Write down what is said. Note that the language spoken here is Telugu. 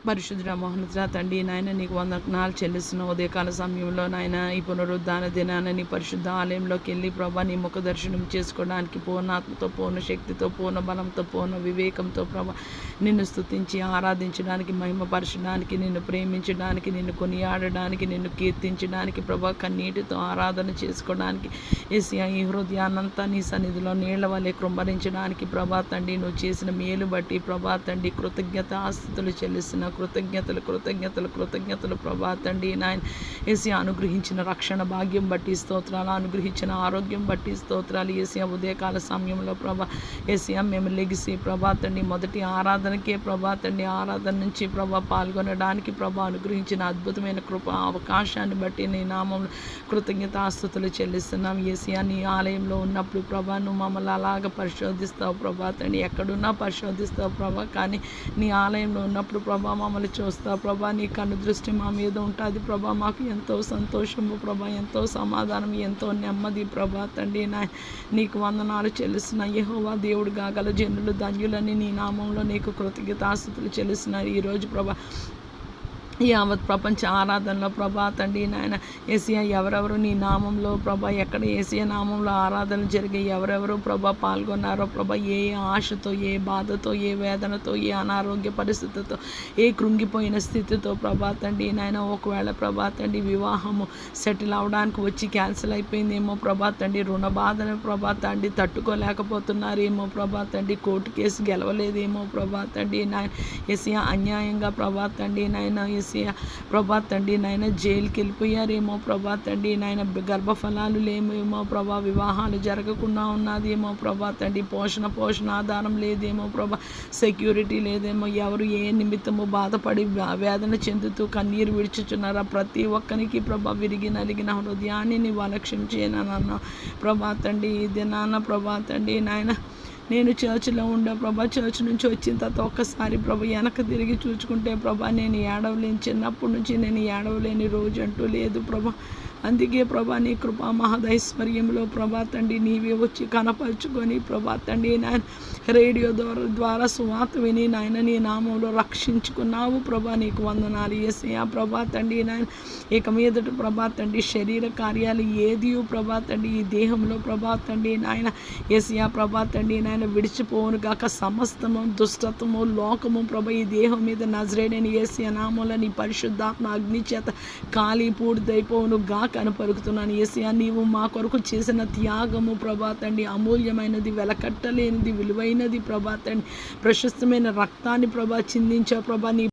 పరిశుద్ధ మహోన్నతుడా తండ్రి నాయన నీకు వందనాలు చెల్లిస్తున్న ఉదయకాల సమయంలో నాయన ఈ పునరుద్ధాన దినాన నీ పరిశుద్ధ ఆలయంలోకి వెళ్ళి ప్రభా నీ ముఖ దర్శనం చేసుకోవడానికి పూర్ణాత్మతో పూర్ణ శక్తితో పూర్ణ బలంతో పూర్ణ వివేకంతో ప్రభా నిన్ను స్తుతించి ఆరాధించడానికి మహిమపరచడానికి నిన్ను ప్రేమించడానికి నిన్ను కొనియాడడానికి నిన్ను కీర్తించడానికి ప్రభా కన్నీటితో ఆరాధన చేసుకోవడానికి యేసయ్యా ఈ హృదయాన్నంతా నీ సన్నిధిలో నీళ్ల వలె కృంభరించడానికి ప్రభా తండ్రి నువ్వు చేసిన మేలు బట్టి ప్రభా తండ్రి కృతజ్ఞత ఆస్తుతులు చెల్లిస్తున్న కృతజ్ఞతలు ప్రభా తండ్రి నాయన యేసయ్యా అనుగ్రహించిన రక్షణ భాగ్యం బట్టి స్తోత్రాలు, అనుగ్రహించిన ఆరోగ్యం బట్టి స్తోత్రాలు. యేసయ్యా ఉదయకాల సమయంలో ప్రభా యేసయ్యా మేము లెగిసి ప్రభా తండ్రి మొదటి ఆరాధనకే ప్రభా తండ్రి ఆరాధన నుంచి ప్రభా పాల్గొనడానికి ప్రభా అనుగ్రహించిన అద్భుతమైన కృప అవకాశాన్ని బట్టి నీ నామంలో కృతజ్ఞతాస్తుతులు చెల్లిస్తున్నాం. యేసయ్యా నీ ఆలయంలో ఉన్నప్పుడు ప్రభా నువ్వు మమ్మల్ని అలాగ పరిశోధిస్తావు ప్రభా తండ్రి, ఎక్కడున్నా పరిశోధిస్తావు ప్రభా, కానీ నీ ఆలయంలో ఉన్నప్పుడు ప్రభా మమ్మల్ని చూస్తావు ప్రభా, నీ కన్ను దృష్టి మా మీద ఉంటుంది ప్రభా. మాకు ఎంతో సంతోషము ప్రభా, ఎంతో సమాధానం, ఎంతో నెమ్మది ప్రభా తండ్రి నీకు వందనాలు చెల్లిస్తున్నా. యెహోవా దేవుడు కాగల జనులు ధన్యులని నీ నామంలో నీకు కృతజ్ఞతాస్తుతులు చెల్లిస్తున్నారు. ఈరోజు ప్రభా యావత్ ప్రపంచ ఆరాధనలో ప్రభా తండ్రి నాయన యేసయ్యా ఎవరెవరు నీ నామంలో ప్రభా ఎక్కడ యేసయ్యా నామంలో ఆరాధనలు జరిగాయి, ఎవరెవరు ప్రభా పాల్గొన్నారో ప్రభా ఏ ఆశతో, ఏ బాధతో, ఏ వేదనతో, ఏ అనారోగ్య పరిస్థితితో, ఏ కృంగిపోయిన స్థితితో ప్రభా తండ్రి నాయన ఒకవేళ ప్రభా తండ్రి వివాహము సెటిల్ అవడానికి వచ్చి క్యాన్సిల్ అయిపోయిందేమో ప్రభా తండ్రి, రుణ బాధను ప్రభా తండ్రి తట్టుకోలేకపోతున్నారేమో ప్రభా తండ్రి, కోర్టు కేసు గెలవలేదేమో ప్రభా తండ్రి నాయన యేసయ్యా అన్యాయంగా ప్రభా తండ్రి నాయన ప్రభా తండ్రి నాయన జైలుకి వెళ్ళిపోయారేమో ప్రభా తండ్రి నాయన, గర్భఫలాలు లేమేమో ప్రభా, వివాహాలు జరగకుండా ఉన్నదేమో ప్రభా తండ్రి, పోషణ ఆధారం లేదేమో ప్రభా, సెక్యూరిటీ లేదేమో, ఎవరు ఏ నిమిత్తము బాధపడి వేదన చెందుతూ కన్నీరు విడిచుచున్నారా ప్రతి ఒక్కరికి ప్రభా విరిగి నలిగిన హృదయాన్ని నీవు అలక్ష్యం చేయనన్నా ప్రభా తండ్రి. ఇది నాన్న ప్రభా తండ్రి నాయన నేను చర్చిలో ఉండే ప్రభా, చర్చ్ నుంచి వచ్చిన తర్వాత ఒక్కసారి ప్రభా వెనక తిరిగి చూసుకుంటే ప్రభా నేను ఏడవలేని, చిన్నప్పటి నుంచి నేను ఏడవలేని రోజు అంటూ లేదు ప్రభా. అందుకే ప్రభా నీ కృపా మహదైశ్వర్యంలో ప్రభా తండ్రి నీవే వచ్చి కనపరుచుకొని ప్రభా తండ్రి నాయన రేడియో ద్వారా సువార్త విని నాయన నీ నామంలో రక్షించుకున్నావు ప్రభా, నీకు వందనాలు యేసయ్యా. ప్రభా తండ్రి నాయన ఇక మీదట ప్రభా తండ్రి శరీర కార్యాలు ఏది ప్రభా తండ్రి ఈ దేహంలో ప్రభా తండ్రి నాయన యేసయ్యా ప్రభా తండ్రి నాయన విడిచిపోవును గాక, సమస్తము దుష్టత్వము లోకము ప్రభా ఈ దేహం మీద నజరేడని యేసయ్యా నామంలో నీ పరిశుద్ధాత్మ అగ్ని చేత ఖాళీ పూర్తయిపోవును గాక అని పలుకుతున్నాను. యేసయ్యా నీవు మా కొరకు చేసిన త్యాగము ప్రభా తండ్రి అమూల్యమైనది, వెలకట్టలేనిది, విలువైనది ప్రభా తండ్రి, ప్రశస్తమైన రక్తాన్ని ప్రభా చిందించావు ప్రభా. నీ